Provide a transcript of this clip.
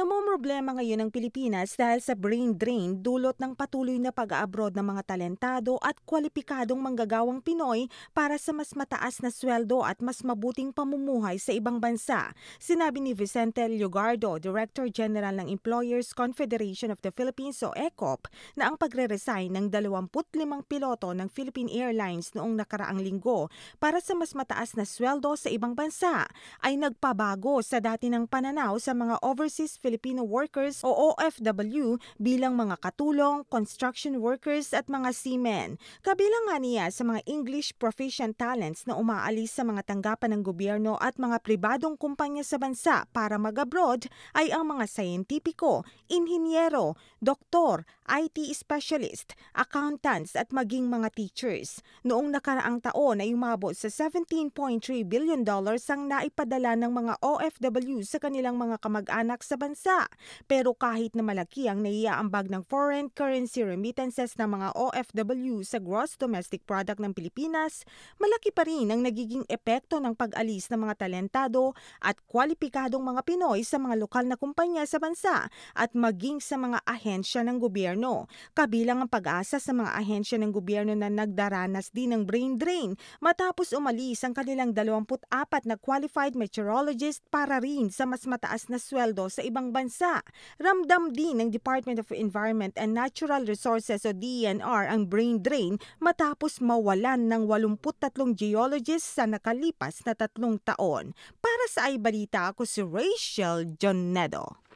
Namomroblema ngayon ang Pilipinas dahil sa brain drain dulot ng patuloy na pag-a-abroad ng mga talentado at kwalipikadong manggagawang Pinoy para sa mas mataas na sweldo at mas mabuting pamumuhay sa ibang bansa. Sinabi ni Vicente Leogardo, Director General ng Employers Confederation of the Philippines o ECOP, na ang pagre-resign ng 25 piloto ng Philippine Airlines noong nakaraang linggo para sa mas mataas na sweldo sa ibang bansa ay nagpabago sa dati ng pananaw sa mga overseas Filipino workers o OFW bilang mga katulong, construction workers at mga seamen. Kabilang nga niya sa mga English proficient talents na umaalis sa mga tanggapan ng gobyerno at mga pribadong kumpanya sa bansa para mag-abroad ay ang mga sayentipiko, inhinyero, doktor, IT specialist, accountants at maging mga teachers. Noong nakaraang taon ay umabot sa $17.3 billion ang naipadala ng mga OFW sa kanilang mga kamag-anak sa bansa. Pero kahit na malaki ang naiaambag ng foreign currency remittances ng mga OFW sa gross domestic product ng Pilipinas, malaki pa rin ang nagiging epekto ng pag-alis ng mga talentado at kwalipikadong mga Pinoy sa mga lokal na kumpanya sa bansa at maging sa mga ahensya ng gobyerno. Kabilang ang pag-asa sa mga ahensya ng gobyerno na nagdaranas din ng brain drain matapos umalis ang kanilang 24 na qualified meteorologist para rin sa mas mataas na sweldo sa ibang bansa. Ramdam din ng Department of Environment and Natural Resources o DENR ang brain drain matapos mawalan ng 83 geologists sa nakalipas na 3 taon. Para sa iBalita, ako si Rachel Jonedo.